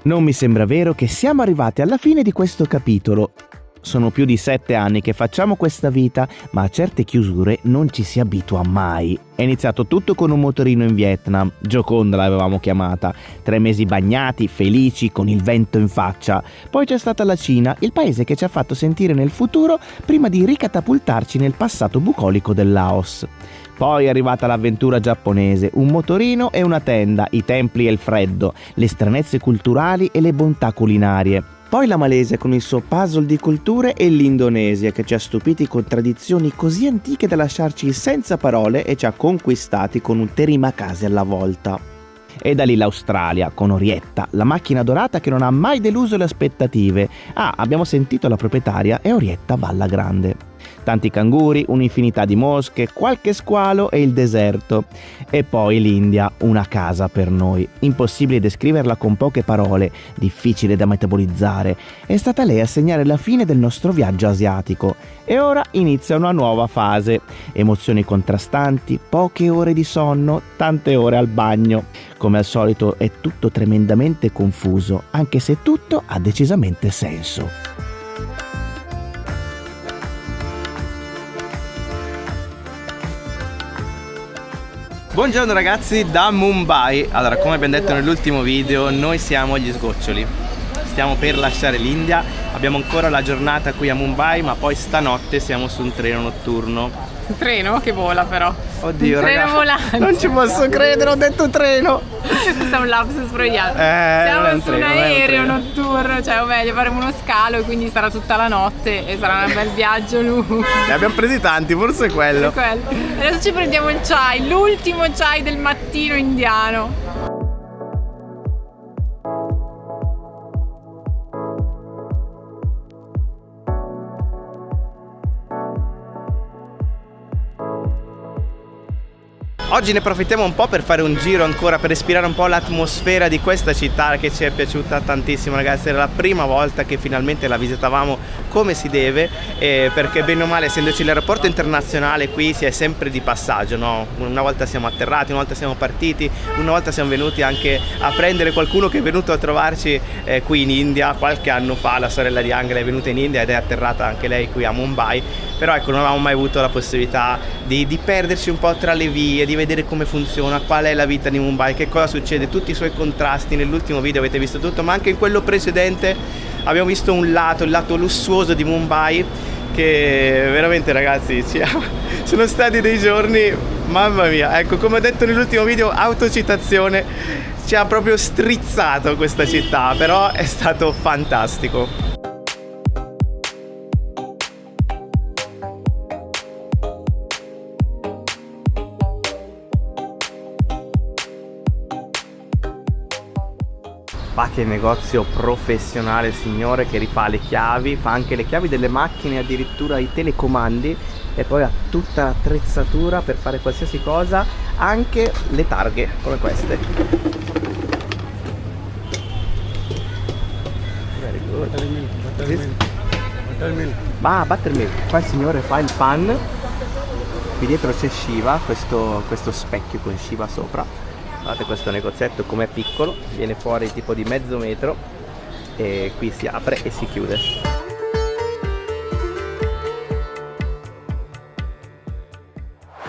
Non mi sembra vero che siamo arrivati alla fine di questo capitolo. Sono più di 7 anni che facciamo questa vita, ma a certe chiusure non ci si abitua mai. È iniziato tutto con un motorino in Vietnam, Gioconda l'avevamo chiamata, 3 mesi bagnati, felici, con il vento in faccia. Poi c'è stata la Cina, il paese che ci ha fatto sentire nel futuro prima di ricatapultarci nel passato bucolico del Laos. Poi è arrivata l'avventura giapponese, un motorino e una tenda, i templi e il freddo, le stranezze culturali e le bontà culinarie. Poi la Malesia con il suo puzzle di culture e l'Indonesia che ci ha stupiti con tradizioni così antiche da lasciarci senza parole e ci ha conquistati con un terimakase alla volta. E da lì l'Australia con Orietta, la macchina dorata che non ha mai deluso le aspettative. Abbiamo sentito la proprietaria e Orietta va alla grande. Tanti canguri, un'infinità di mosche, qualche squalo e il deserto. E poi l'India, una casa per noi. Impossibile descriverla con poche parole, difficile da metabolizzare. È stata lei a segnare la fine del nostro viaggio asiatico. E ora inizia una nuova fase. Emozioni contrastanti, poche ore di sonno, tante ore al bagno. Come al solito è tutto tremendamente confuso, anche se tutto ha decisamente senso. Buongiorno ragazzi da Mumbai. Allora, come abbiamo detto nell'ultimo video, noi siamo gli sgoccioli. Stiamo per lasciare l'India, abbiamo ancora la giornata qui a Mumbai, ma poi stanotte siamo su un treno notturno. Un treno che vola però. Oddio, un treno volante. Non ci posso credere, ho detto treno. Questo è un lapsus freudiano. Siamo su un aereo notturno, cioè o meglio faremo uno scalo e quindi sarà tutta la notte e sarà un bel viaggio lungo. Ne abbiamo presi tanti, forse è quello. Adesso ci prendiamo il chai, l'ultimo chai del mattino indiano. Oggi ne approfittiamo un po' per fare un giro ancora, per respirare un po' l'atmosfera di questa città che ci è piaciuta tantissimo, ragazzi. Era la prima volta che finalmente la visitavamo come si deve, perché bene o male, essendoci l'aeroporto internazionale, qui si è sempre di passaggio, no? Una volta siamo atterrati, una volta siamo partiti, una volta siamo venuti anche a prendere qualcuno che è venuto a trovarci qui in India. Qualche anno fa la sorella di Angela è venuta in India ed è atterrata anche lei qui a Mumbai, però ecco, non avevamo mai avuto la possibilità di perderci un po' tra le vie, di vedere come funziona, qual è la vita di Mumbai, che cosa succede, tutti i suoi contrasti. Nell'ultimo video avete visto tutto, ma anche in quello precedente abbiamo visto il lato lussuoso di Mumbai, che veramente, ragazzi, sono stati dei giorni, mamma mia. Ecco, come ho detto nell'ultimo video, autocitazione, ci ha proprio strizzato questa città, però è stato fantastico. Ma che negozio professionale, signore, che rifà le chiavi, fa anche le chiavi delle macchine, addirittura i telecomandi, e poi ha tutta l'attrezzatura per fare qualsiasi cosa, anche le targhe come queste. Very good. Buttermilk. Qua il signore fa il pan, qui dietro c'è Shiva, questo specchio con Shiva sopra. Guardate questo negozietto com'è piccolo, viene fuori tipo di mezzo metro e qui si apre e si chiude.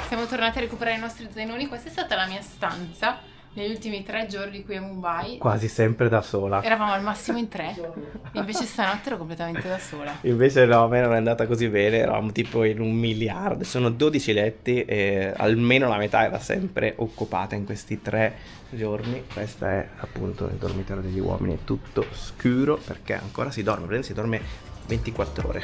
Siamo tornati a recuperare i nostri zainoni. Questa è stata la mia stanza negli ultimi 3 giorni qui a Mumbai. Quasi sempre da sola. Eravamo al massimo in 3, invece stanotte ero completamente da sola. Invece no, a me non è andata così bene, eravamo tipo in 1 miliardo, sono 12 letti e almeno la metà era sempre occupata in questi 3 giorni. Questa è appunto il dormitorio degli uomini, è tutto scuro perché ancora si dorme 24 ore.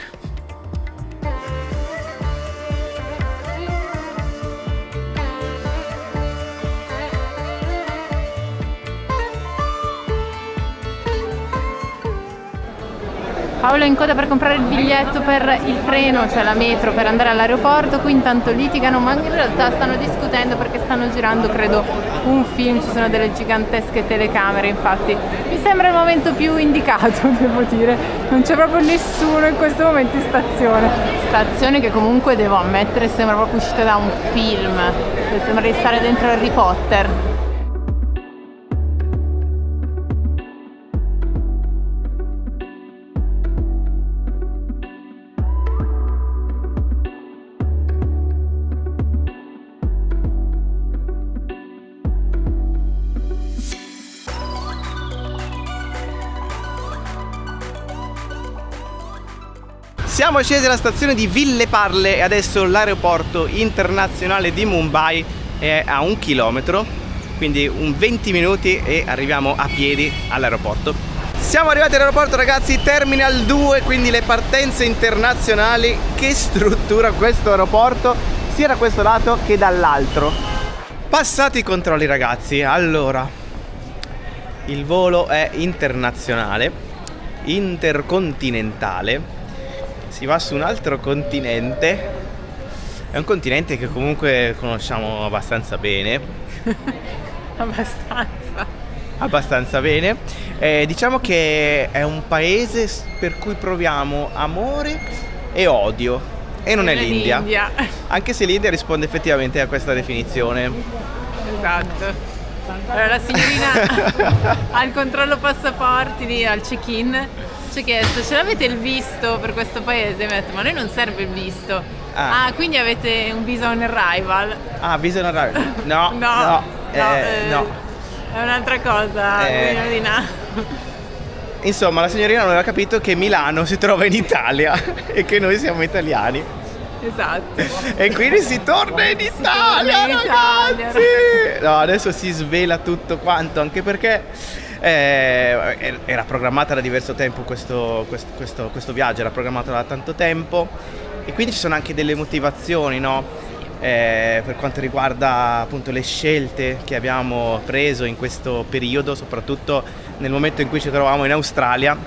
Paolo è in coda per comprare il biglietto per il treno, cioè la metro, per andare all'aeroporto. Qui intanto litigano, ma in realtà stanno discutendo perché stanno girando, credo, un film. Ci sono delle gigantesche telecamere, infatti mi sembra il momento più indicato, devo dire. Non c'è proprio nessuno in questo momento in stazione che comunque, devo ammettere, sembra proprio uscita da un film, sembra di stare dentro Harry Potter. Siamo scesi alla stazione di Villeparle e adesso l'aeroporto internazionale di Mumbai è a 1 chilometro, quindi un 20 minuti e arriviamo a piedi all'aeroporto. Siamo arrivati all'aeroporto, ragazzi, Terminal 2, quindi le partenze internazionali. Che struttura questo aeroporto, sia da questo lato che dall'altro. Passati i controlli, ragazzi. Allora, il volo è internazionale, intercontinentale. Si va su un altro continente. È un continente che comunque conosciamo abbastanza bene. Abbastanza bene. Diciamo che è un paese per cui proviamo amore e odio. E non è l'India. Anche se l'India risponde effettivamente a questa definizione. Esatto. Allora la signorina al controllo passaporti lì al check-in ci ha chiesto: ce l'avete il visto per questo paese? Mi ha detto: ma a noi non serve il visto. Quindi avete un visa on arrival? Visa on arrival? No. No. È un'altra cosa, Insomma, la signorina non aveva capito che Milano si trova in Italia e che noi siamo italiani. Esatto. E quindi si torna in Italia, ragazzi! No, adesso si svela tutto quanto, anche perché era programmata da diverso tempo questo viaggio, era programmato da tanto tempo, e quindi ci sono anche delle motivazioni, no? Per quanto riguarda appunto le scelte che abbiamo preso in questo periodo, soprattutto nel momento in cui ci trovavamo in Australia.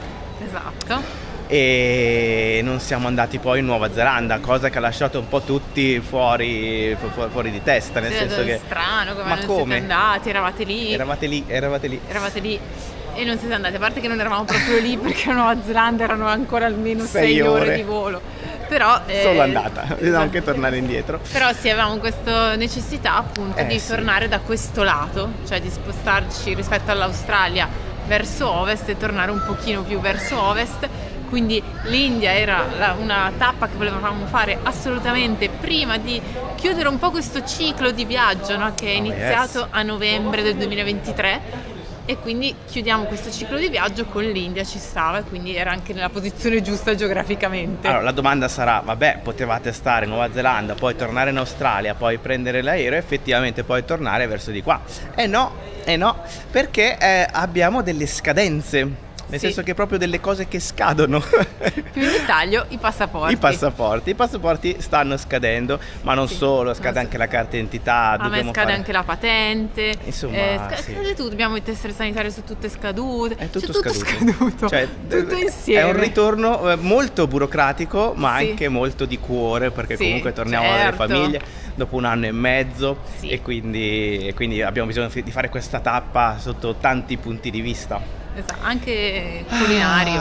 Esatto. E non siamo andati poi in Nuova Zelanda, cosa che ha lasciato un po' tutti fuori di testa, nel senso che strano, come siete andati, eravate lì e non siete andati, a parte che non eravamo proprio lì perché a Nuova Zelanda erano ancora almeno 6 ore di volo. Però solo andata, bisogna anche tornare indietro. Però sì, avevamo questa necessità appunto di tornare da questo lato, cioè di spostarci rispetto all'Australia verso ovest e tornare un pochino più verso ovest. Quindi l'India era una tappa che volevamo fare assolutamente prima di chiudere un po' questo ciclo di viaggio, no? Che è iniziato a novembre del 2023. E quindi chiudiamo questo ciclo di viaggio con l'India, ci stava, e quindi era anche nella posizione giusta geograficamente. Allora la domanda sarà: vabbè, potevate stare in Nuova Zelanda, poi tornare in Australia, poi prendere l'aereo e effettivamente poi tornare verso di qua? No, perché abbiamo delle scadenze. Nel senso che proprio delle cose che scadono. Più in dettaglio i passaporti. I passaporti stanno scadendo, ma non solo, scade anche la carta d'identità. A me scade anche la patente. Insomma, scade tutto, dobbiamo i tessere sanitari su tutte scadute. È tutto scaduto. Cioè, tutto insieme. È un ritorno molto burocratico, ma anche molto di cuore, perché comunque torniamo alle famiglie dopo 1 anno e mezzo e quindi abbiamo bisogno di fare questa tappa sotto tanti punti di vista. Esatto, anche culinario.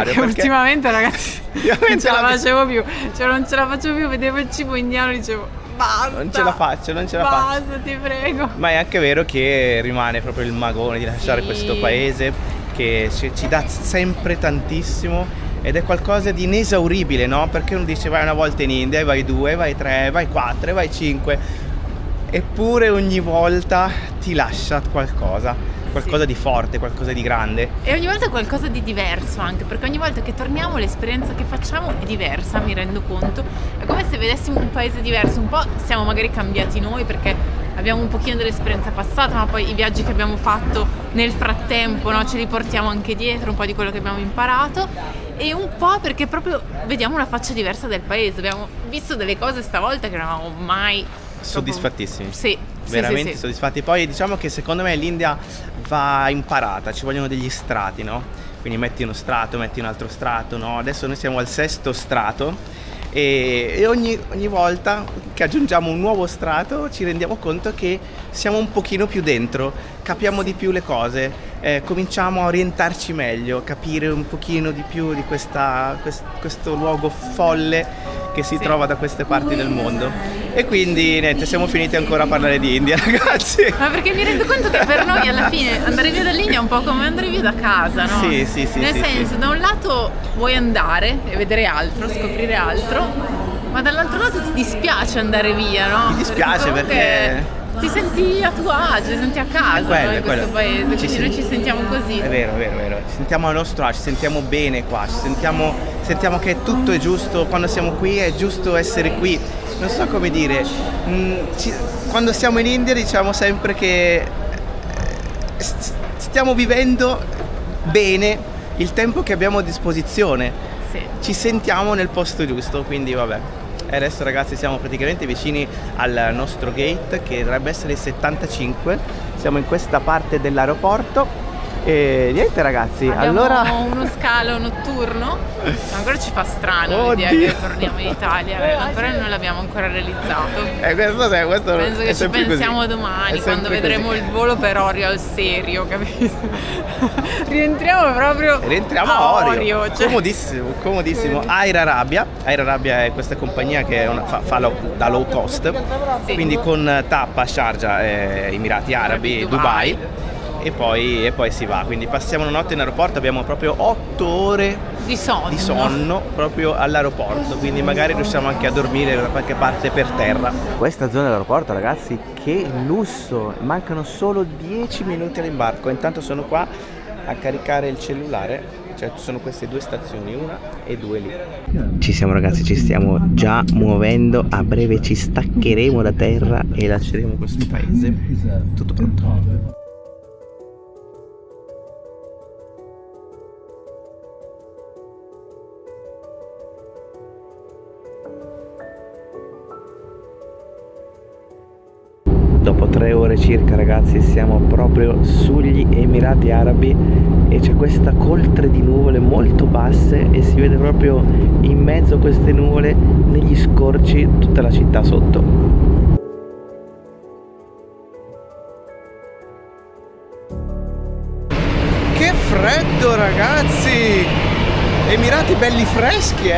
Perché ultimamente, ragazzi, non ce la facevo più. Cioè, non ce la facevo più, vedevo il cibo indiano e dicevo: basta. Non ce la faccio. Basta, ti prego. Ma è anche vero che rimane proprio il magone di lasciare questo paese che ci dà sempre tantissimo ed è qualcosa di inesauribile, no? Perché uno dice: vai una volta in India, vai 2, vai 3, vai 4, vai 5. Eppure ogni volta ti lascia qualcosa di forte, qualcosa di grande. E ogni volta qualcosa di diverso anche, perché ogni volta che torniamo l'esperienza che facciamo è diversa, mi rendo conto. È come se vedessimo un paese diverso, un po' siamo magari cambiati noi perché abbiamo un pochino dell'esperienza passata, ma poi i viaggi che abbiamo fatto nel frattempo, no, ce li portiamo anche dietro, un po' di quello che abbiamo imparato, e un po' perché proprio vediamo una faccia diversa del paese. Abbiamo visto delle cose stavolta che non avevamo mai. Soddisfattissimi. Sì, veramente soddisfatti. Poi diciamo che secondo me l'India va imparata, ci vogliono degli strati, no? Quindi metti uno strato, metti un altro strato, no? Adesso noi siamo al 6° strato e ogni volta che aggiungiamo un nuovo strato ci rendiamo conto che siamo un pochino più dentro, capiamo di più le cose, cominciamo a orientarci meglio, capire un pochino di più di questo luogo folle che si trova da queste parti del mondo. E quindi niente, siamo finiti ancora a parlare di India, ragazzi. Ma perché mi rendo conto che per noi alla fine andare via dall'India è un po' come andare via da casa, no? Sì. Nel senso, da un lato vuoi andare e vedere altro, scoprire altro, ma dall'altro lato ti dispiace andare via, no? Ti dispiace perché ti senti a tuo agio, ti senti a casa, no, in questo paese, quindi noi ci sentiamo così. È vero, ci sentiamo a nostro agio, ci sentiamo bene qua, sentiamo che tutto è giusto, quando siamo qui è giusto essere qui. Non so come dire, quando siamo in India diciamo sempre che stiamo vivendo bene il tempo che abbiamo a disposizione, sì. Ci sentiamo nel posto giusto, quindi vabbè. E adesso ragazzi siamo praticamente vicini al nostro gate, che dovrebbe essere il 75, siamo in questa parte dell'aeroporto e niente ragazzi, abbiamo allora uno scalo notturno, ancora ci fa strano l'idea che torniamo in Italia, però non l'abbiamo ancora realizzato. Questo penso che ci pensiamo così. Domani quando vedremo così. Il volo per Orio al serio, capito? Rientriamo a Orio, cioè. comodissimo. Air Arabia è questa compagnia che fa da low cost, sì. Quindi con tappa Sharjah, Emirati Arabi, Dubai. E poi si va, quindi passiamo una notte in aeroporto, abbiamo proprio 8 ore di sonno proprio all'aeroporto, quindi magari riusciamo anche a dormire da qualche parte per terra. Questa zona dell'aeroporto ragazzi, che lusso, mancano solo 10 minuti all'imbarco, intanto sono qua a caricare il cellulare, cioè ci sono queste 2 stazioni, 1 e 2 lì. Ci siamo ragazzi, ci stiamo già muovendo, a breve ci staccheremo da terra e lasceremo questo paese. Tutto pronto. Dopo 3 ore circa ragazzi siamo proprio sugli Emirati Arabi e c'è questa coltre di nuvole molto basse e si vede proprio in mezzo a queste nuvole, negli scorci, tutta la città sotto. Che freddo ragazzi! Emirati belli freschi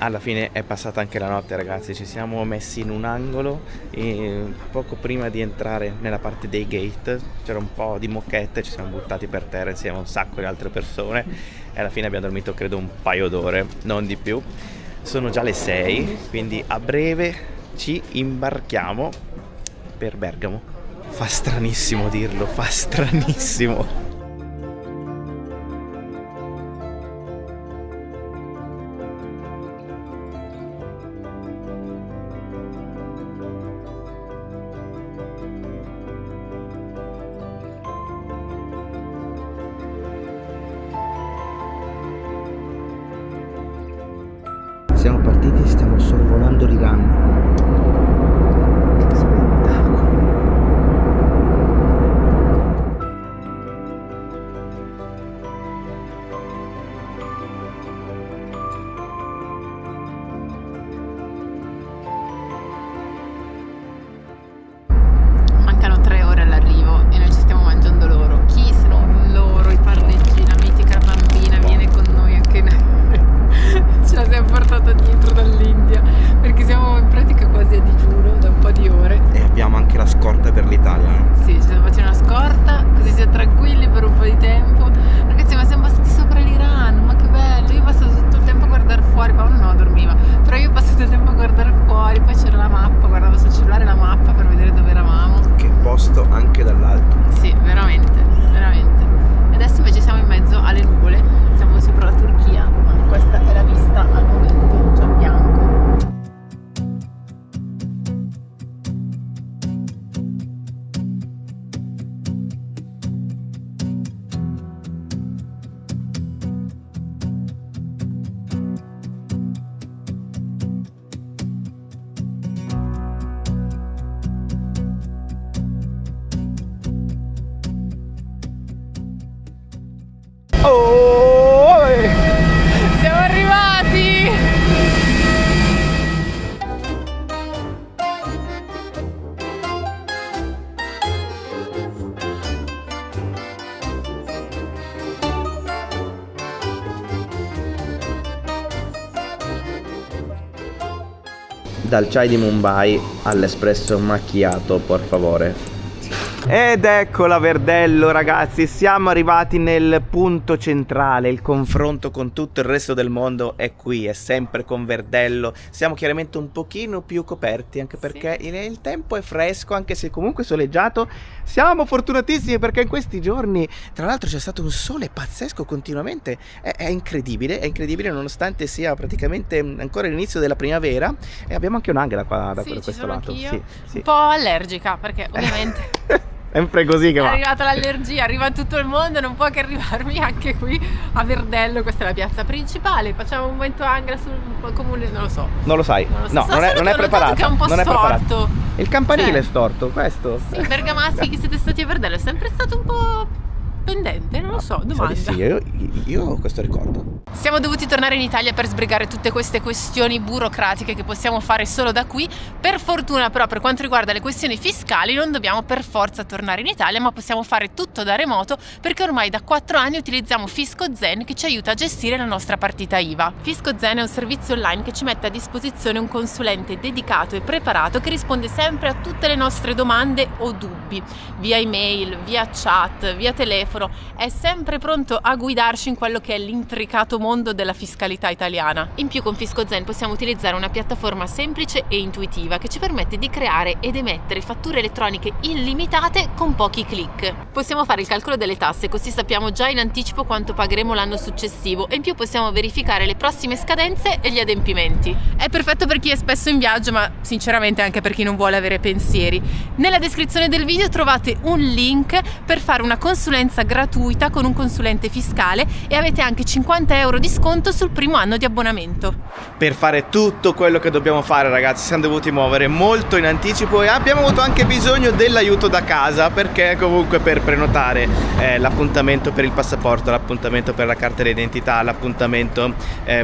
Alla fine è passata anche la notte ragazzi, ci siamo messi in un angolo e poco prima di entrare nella parte dei gate c'era un po' di moquette, ci siamo buttati per terra insieme a un sacco di altre persone e alla fine abbiamo dormito credo un paio d'ore, non di più. Sono già le 6, quindi a breve ci imbarchiamo per Bergamo. Fa stranissimo dirlo, fa stranissimo. Siamo partiti e stiamo sorvolando l'Iran. Che spettacolo! Mancano 3 ore all'arrivo e noi ci stiamo mangiando loro. Chi se non loro, i parmigiani, la mitica bambina viene con noi anche noi. Ce la siamo portata dietro dall'India perché siamo in pratica quasi a digiuno da un po' di ore e abbiamo anche la scorta per l'Italia. Sì, ci siamo fatti una scorta così siamo tranquilli per un po' di tempo. Ragazzi, ma siamo passati sopra l'Iran, ma che bello. Io ho passato tutto il tempo a guardare fuori, Paolo no, dormiva, però io ho passato il tempo a guardare fuori, poi c'era la mappa, guardavo sul cellulare la mappa per vedere dove eravamo. Che posto anche dall'alto. Sì, veramente, veramente. E adesso invece siamo in mezzo alle nuvole, siamo sopra la Turchia. Questa è la vista al momento, c'è il bianco. Oh! Siamo arrivati! Dal chai di Mumbai all'espresso macchiato, por favore. Ed eccola Verdello, ragazzi, siamo arrivati nel punto centrale. Il confronto con tutto il resto del mondo è qui, è sempre con Verdello. Siamo chiaramente un pochino più coperti, anche perché il tempo è fresco, anche se comunque soleggiato. Siamo fortunatissimi perché in questi giorni, tra l'altro, c'è stato un sole pazzesco continuamente. È incredibile nonostante sia praticamente ancora l'inizio della primavera. E abbiamo anche un'anghela qua da questo lato. Anch'io. Un po' allergica perché ovviamente sempre così che va. È arrivata l'allergia, arriva tutto il mondo, non può che arrivarmi anche qui a Verdello. Questa è la piazza principale. Facciamo un momento angra sul comune, non lo so. Non lo sai? Non lo so. No, non è preparata. Che è un po' storto. Il campanile è storto, questo. Sì, bergamaschi che siete stati a Verdello è sempre stato un po' pendente, non lo so, domanda. Sì, io ho questo ricordo. Siamo dovuti tornare in Italia per sbrigare tutte queste questioni burocratiche che possiamo fare solo da qui. Per fortuna però, per quanto riguarda le questioni fiscali, non dobbiamo per forza tornare in Italia, ma possiamo fare tutto da remoto, perché ormai da 4 anni utilizziamo Fisco Zen, che ci aiuta a gestire la nostra partita IVA. Fisco Zen è un servizio online che ci mette a disposizione un consulente dedicato e preparato che risponde sempre a tutte le nostre domande o dubbi, via email, via chat, via telefono. È sempre pronto a guidarci in quello che è l'intricato mondo della fiscalità italiana. In più, con Fisco Zen possiamo utilizzare una piattaforma semplice e intuitiva che ci permette di creare ed emettere fatture elettroniche illimitate con pochi click. Possiamo fare il calcolo delle tasse, così sappiamo già in anticipo quanto pagheremo l'anno successivo, e in più possiamo verificare le prossime scadenze e gli adempimenti. È perfetto per chi è spesso in viaggio, ma sinceramente anche per chi non vuole avere pensieri. Nella descrizione del video trovate un link per fare una consulenza gratuita con un consulente fiscale e avete anche 50 euro di sconto sul primo anno di abbonamento. Per fare tutto quello che dobbiamo fare, ragazzi, siamo dovuti muovere molto in anticipo e abbiamo avuto anche bisogno dell'aiuto da casa, perché comunque per prenotare l'appuntamento per il passaporto, l'appuntamento per la carta d'identità, l'appuntamento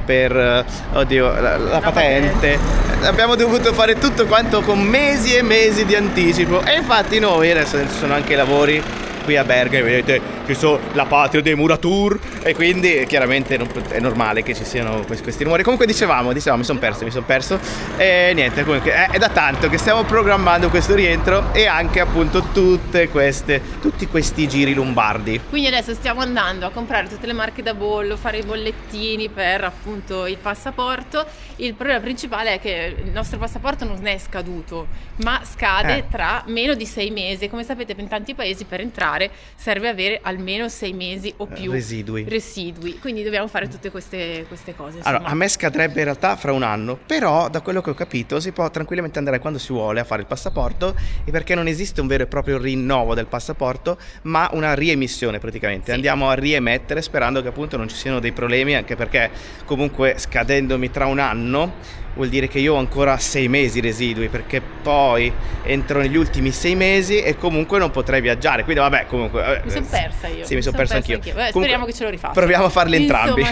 per la patente, abbiamo dovuto fare tutto quanto con mesi e mesi di anticipo. E infatti noi adesso ci sono anche i lavori qui a Bergamo, vedete che sono la patria dei muratur, e quindi chiaramente è normale che ci siano questi rumori. Comunque dicevamo, mi sono perso e niente, comunque è da tanto che stiamo programmando questo rientro e anche appunto tutti questi giri lombardi. Quindi adesso stiamo andando a comprare tutte le marche da bollo, fare i bollettini per appunto il passaporto. Il problema principale è che il nostro passaporto non è scaduto, ma scade tra meno di 6 mesi. Come sapete, in tanti paesi per entrare serve avere almeno 6 mesi o più residui. Quindi dobbiamo fare tutte queste cose, insomma. Allora, a me scadrebbe in realtà fra un anno, però da quello che ho capito si può tranquillamente andare quando si vuole a fare il passaporto, e perché non esiste un vero e proprio rinnovo del passaporto, ma una riemissione praticamente. Sì. Andiamo a riemettere sperando che appunto non ci siano dei problemi, anche perché comunque scadendomi tra un anno vuol dire che io ho ancora 6 mesi residui, perché poi entro negli ultimi 6 mesi e comunque non potrei viaggiare. Quindi vabbè, comunque mi sono persa io. Sì, mi sono perso anch'io. Speriamo che ce lo rifaccia. Proviamo a farli entrambi.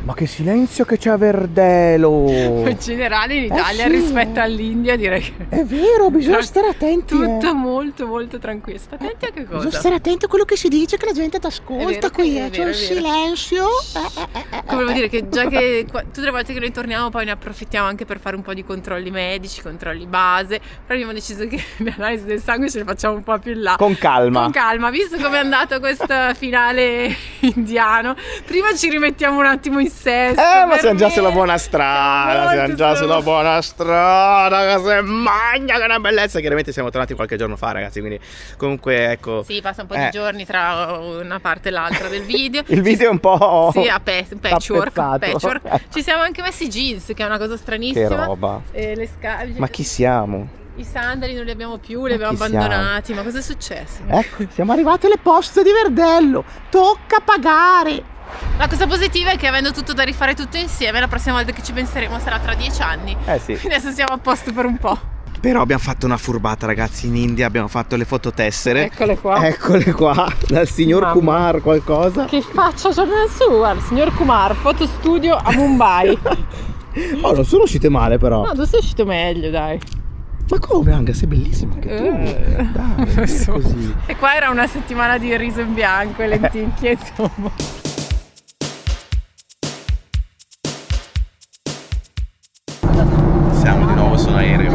Ma che silenzio che c'è a Verdello! In generale in Italia rispetto all'India direi che è vero, bisogna stare attenti. Tutto molto molto tranquillo. Sta attenti a che cosa? Bisogna stare attenti a quello che si dice, che la gente ti ascolta qui, c'è un silenzio. Come vuol dire che già che tutte le volte che noi torniamo poi ne approfittiamo anche per fare un po' di controlli medici, controlli base, però abbiamo deciso che l'analisi del sangue ce le facciamo un po' più in là. Con calma, visto come è andato questo finale indiano, prima ci rimettiamo un attimo in sesto. Ma siamo già sulla buona strada, che se magna, che una bellezza. Chiaramente siamo tornati qualche giorno fa, ragazzi, quindi comunque ecco. Sì, passa un po' di giorni tra una parte e l'altra del video. Il video è un po'... Sì, patchwork. Ci siamo anche messi jeans, che è una cosa stranissima. Che roba. Le scarpe. Ma chi siamo? I sandali non li abbiamo più, li abbiamo abbandonati. Ma cosa è successo? Ecco, siamo arrivati alle poste di Verdello. Tocca pagare. La cosa positiva è che avendo tutto da rifare tutto insieme, la prossima volta che ci penseremo sarà tra 10 anni. Sì. Adesso siamo a posto per un po'. Però abbiamo fatto una furbata, ragazzi, in India abbiamo fatto le fototessere. Eccole qua. Dal signor Kumar qualcosa. Che faccia c'è su, guarda, signor Kumar, fotostudio a Mumbai. Oh, non sono uscite male però. No, tu sei uscito meglio, dai. Ma come, Anga, sei bellissima anche tu. Dai, così. E qua era una settimana di riso in bianco e lenticchie, insomma. Siamo di nuovo su un aereo.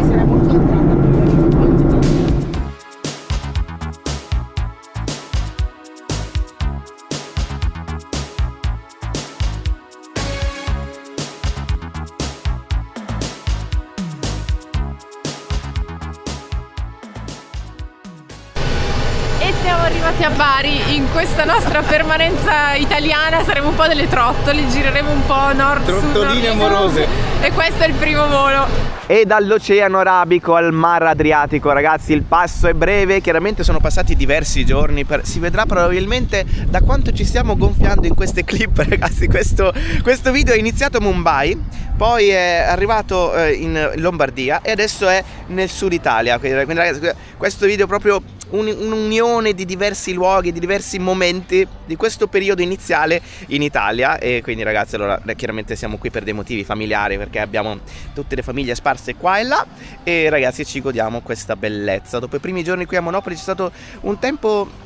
siamo arrivati a Bari, in questa nostra permanenza italiana saremo un po' delle trottole, gireremo un po' nord, Trottoline amorose. E questo è il primo volo. E dall'Oceano Arabico al Mar Adriatico, ragazzi, il passo è breve. Chiaramente sono passati diversi giorni, si vedrà probabilmente da quanto ci stiamo gonfiando in queste clip, ragazzi. Questo video è iniziato a Mumbai, poi è arrivato in Lombardia e adesso è nel sud Italia. Quindi ragazzi, questo video è proprio un'unione di diversi luoghi, di diversi momenti di questo periodo iniziale in Italia. E quindi ragazzi, allora chiaramente siamo qui per dei motivi familiari, perché abbiamo tutte le famiglie sparse qua e là, e ragazzi ci godiamo questa bellezza. Dopo i primi giorni qui a Monopoli c'è stato un tempo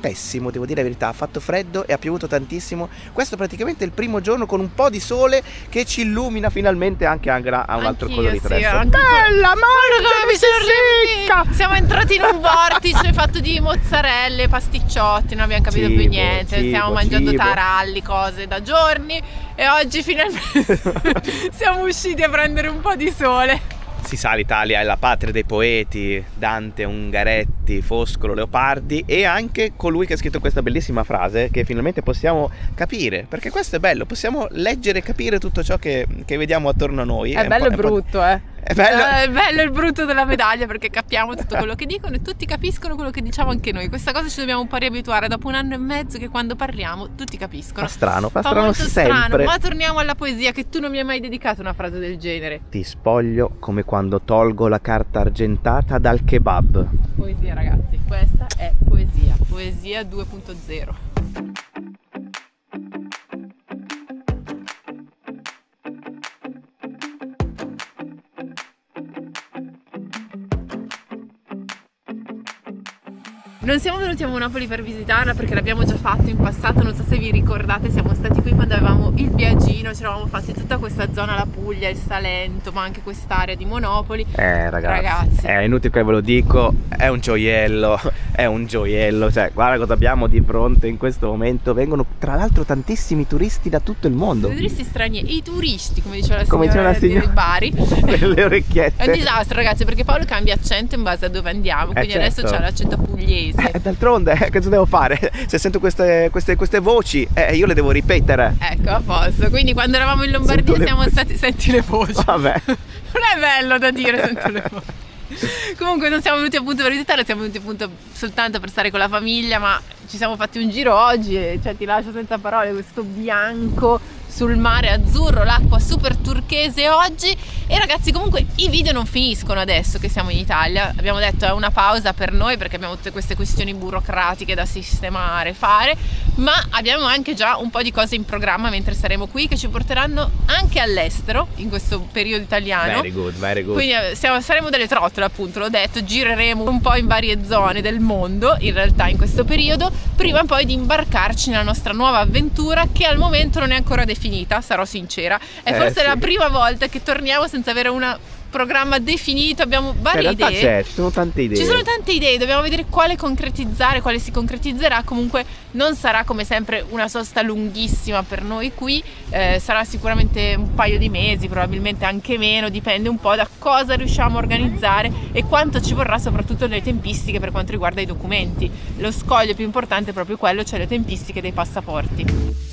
pessimo, devo dire la verità, ha fatto freddo e ha piovuto tantissimo. Questo è praticamente il primo giorno con un po' di sole che ci illumina finalmente anche a un altro colorito. Sì, adesso. Bella, mangia, si secca! Siamo entrati in un vortice fatto di mozzarelle, pasticciotti, non abbiamo capito più niente. Stiamo mangiando taralli, cose da giorni, e oggi finalmente siamo usciti a prendere un po' di sole. Si sa, l'Italia è la patria dei poeti, Dante, Ungaretti, Foscolo, Leopardi, e anche colui che ha scritto questa bellissima frase che finalmente possiamo capire, perché questo è bello, possiamo leggere e capire tutto ciò che vediamo attorno a noi. È bello e brutto, È bello il brutto della medaglia, perché capiamo tutto quello che dicono e tutti capiscono quello che diciamo anche noi. Questa cosa ci dobbiamo un po' riabituare dopo 1 anno e mezzo, che quando parliamo tutti capiscono. Fa strano molto sempre. Strano. Ma torniamo alla poesia, che tu non mi hai mai dedicato una frase del genere. Ti spoglio come quando tolgo la carta argentata dal kebab. Poesia, ragazzi, questa è poesia. Poesia 2.0. Non siamo venuti a Monopoli per visitarla, perché l'abbiamo già fatto in passato. Non so se vi ricordate, siamo stati qui quando avevamo il viaggino, ci eravamo fatti tutta questa zona, la Puglia, il Salento, ma anche quest'area di Monopoli. Ragazzi, è inutile che ve lo dico, è un gioiello, cioè guarda cosa abbiamo di fronte in questo momento. Vengono tra l'altro tantissimi turisti da tutto il mondo. I turisti stranieri, i turisti, come diceva la signora di Bari. Le orecchiette. È un disastro, ragazzi, perché Paolo cambia accento in base a dove andiamo, quindi certo. adesso c'ha l'accento pugliese. D'altronde, cosa devo fare? Se sento queste voci, io le devo ripetere. Ecco, a posto. Quindi quando eravamo in Lombardia siamo stati... Senti le voci. Vabbè. Non è bello da dire, sento le voci. Comunque non siamo venuti appunto per visitarla, siamo venuti appunto soltanto per stare con la famiglia, ma ci siamo fatti un giro oggi e cioè ti lascio senza parole, questo bianco sul mare azzurro, l'acqua super turchese oggi. E ragazzi, comunque i video non finiscono adesso che siamo in Italia. Abbiamo detto è una pausa per noi perché abbiamo tutte queste questioni burocratiche da sistemare, fare, ma abbiamo anche già un po' di cose in programma mentre saremo qui, che ci porteranno anche all'estero in questo periodo italiano. Very good. Quindi saremo delle trottole, appunto, l'ho detto, gireremo un po' in varie zone del mondo in realtà in questo periodo, prima poi di imbarcarci nella nostra nuova avventura, che al momento non è ancora definita, sarò sincera. È forse la prima volta che torniamo senza avere un programma definito. Abbiamo varie idee. Ci sono tante idee. Dobbiamo vedere quale concretizzare, quale si concretizzerà. Comunque non sarà come sempre una sosta lunghissima per noi qui, sarà sicuramente un paio di mesi, probabilmente anche meno, dipende un po' da cosa riusciamo a organizzare e quanto ci vorrà, soprattutto nelle tempistiche per quanto riguarda i documenti. Lo scoglio più importante è proprio quello, cioè le tempistiche dei passaporti.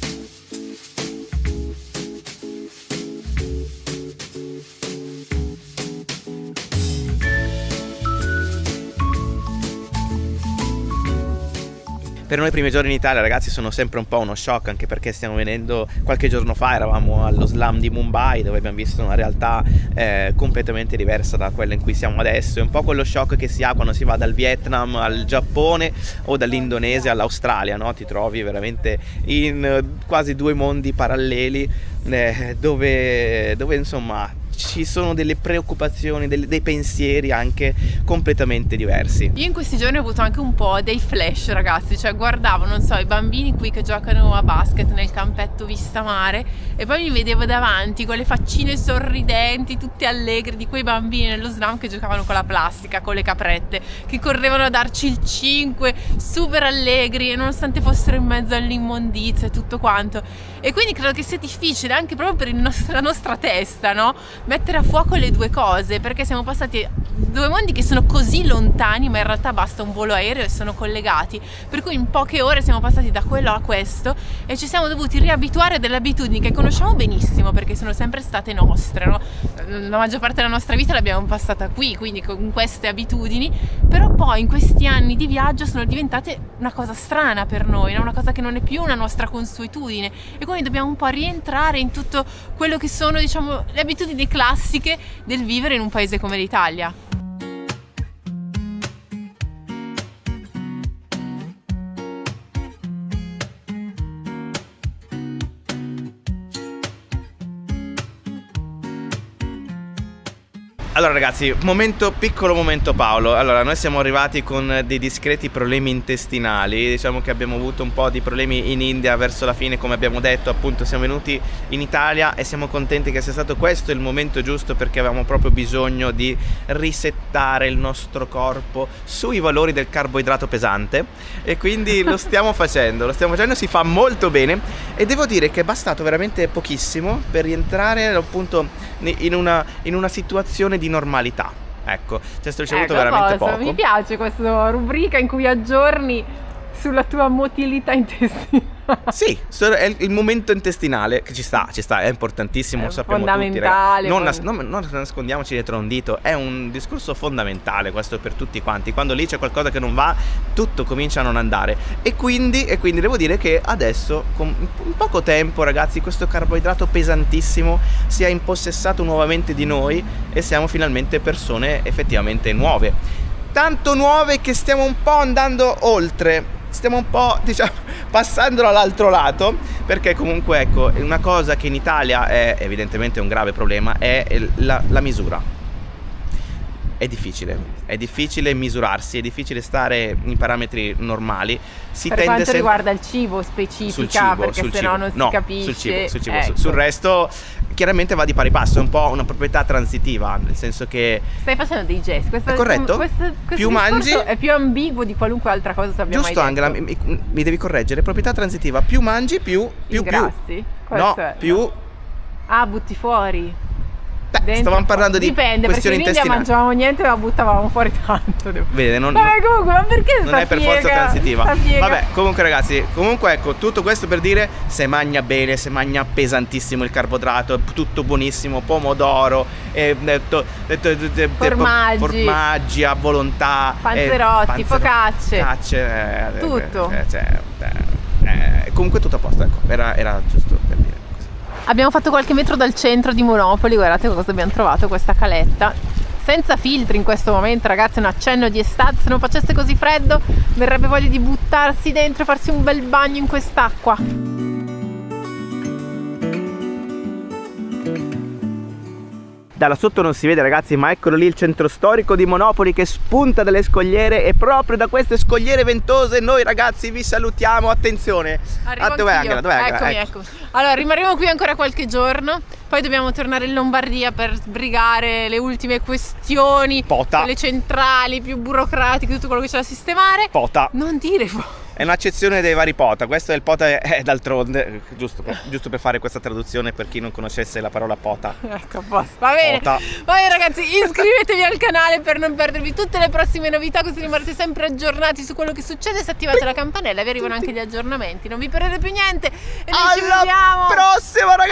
Per noi i primi giorni in Italia, ragazzi, sono sempre un po' uno shock, anche perché stiamo venendo, qualche giorno fa eravamo allo slum di Mumbai, dove abbiamo visto una realtà completamente diversa da quella in cui siamo adesso. È un po' quello shock che si ha quando si va dal Vietnam al Giappone o dall'Indonesia all'Australia, no? Ti trovi veramente in quasi 2 mondi paralleli, dove insomma ci sono delle preoccupazioni, dei pensieri anche completamente diversi. Io in questi giorni ho avuto anche un po' dei flash, ragazzi, cioè guardavo, non so, i bambini qui che giocano a basket nel campetto vista mare e poi mi vedevo davanti con le faccine sorridenti, tutte allegri, di quei bambini nello slum che giocavano con la plastica, con le caprette, che correvano a darci il 5, super allegri, e nonostante fossero in mezzo all'immondizia e tutto quanto. E quindi credo che sia difficile anche proprio per la nostra testa, no? mettere a fuoco le due cose, perché siamo passati due mondi che sono così lontani, ma in realtà basta un volo aereo e sono collegati, per cui in poche ore siamo passati da quello a questo e ci siamo dovuti riabituare a delle abitudini che conosciamo benissimo perché sono sempre state nostre, no? La maggior parte della nostra vita l'abbiamo passata qui, quindi con queste abitudini, però poi in questi anni di viaggio sono diventate una cosa strana per noi, no? Una cosa che non è più una nostra consuetudine, e quindi dobbiamo un po' rientrare in tutto quello che sono, diciamo, le abitudini classiche del vivere in un paese come l'Italia. Allora ragazzi, piccolo momento Paolo. Allora, noi siamo arrivati con dei discreti problemi intestinali. Diciamo che abbiamo avuto un po' di problemi in India verso la fine, come abbiamo detto. Appunto siamo venuti in Italia e siamo contenti che sia stato questo il momento giusto, perché avevamo proprio bisogno di risettare il nostro corpo sui valori del carboidrato pesante, e quindi lo stiamo facendo, si fa molto bene, e devo dire che è bastato veramente pochissimo per rientrare appunto in una situazione di normalità. Ecco, ci è ricevuto veramente poco. Mi piace questa rubrica in cui aggiorni sulla tua motilità intestinale. Sì, è il momento intestinale che ci sta, è importantissimo, sappiamo fondamentale, tutti, non nascondiamoci dietro un dito, è un discorso fondamentale questo per tutti quanti. Quando lì c'è qualcosa che non va, tutto comincia a non andare, e quindi devo dire che adesso, con poco tempo ragazzi, questo carboidrato pesantissimo si è impossessato nuovamente di noi e siamo finalmente persone effettivamente nuove, tanto nuove che stiamo un po' andando oltre. Stiamo un po', diciamo, passando all'altro lato, perché comunque ecco, una cosa che in Italia è evidentemente un grave problema è la misura. È difficile misurarsi, è difficile stare in parametri normali. Per quanto riguarda il cibo specifica, perché sennò non si capisce. Sul cibo, ecco. sul resto chiaramente va di pari passo, è un po' una proprietà transitiva, nel senso che stai facendo dei gesti. È corretto? Questo più mangi è più ambiguo di qualunque altra cosa che abbiamo mai detto. Giusto Angela, mi devi correggere, proprietà transitiva, più mangi più ingrassi? No, più butti fuori. Stavamo parlando di dipende, questioni perché in India mangiavamo niente ma buttavamo fuori tanto. Vede, comunque, ma perché non è per forza transitiva. Vabbè, comunque ragazzi, ecco, tutto questo per dire, se mangia bene, se mangia pesantissimo il carboidrato, è tutto buonissimo, pomodoro, formaggi a volontà, panzerotti, focacce, tutto. Comunque tutto a posto, ecco, era giusto per dire. Abbiamo fatto qualche metro dal centro di Monopoli, guardate cosa abbiamo trovato, questa caletta. Senza filtri in questo momento, ragazzi, un accenno di estate, se non facesse così freddo verrebbe voglia di buttarsi dentro e farsi un bel bagno in quest'acqua. Da là sotto non si vede ragazzi, ma eccolo lì il centro storico di Monopoli che spunta dalle scogliere, e proprio da queste scogliere ventose noi ragazzi vi salutiamo. Attenzione, dov'è Angela? Eccomi. Allora rimarremo qui ancora qualche giorno, poi dobbiamo tornare in Lombardia per sbrigare le ultime questioni, le centrali più burocratiche, tutto quello che c'è da sistemare. Non dire è un'accezione dei vari POTA, questo è il POTA, è d'altronde, giusto per fare questa traduzione per chi non conoscesse la parola POTA. Ecco, va bene. Va bene ragazzi, iscrivetevi al canale per non perdervi tutte le prossime novità, così rimarrete sempre aggiornati su quello che succede. Se attivate la campanella vi arrivano anche gli aggiornamenti, non vi perdete più niente, e noi ci vediamo alla prossima ragazzi.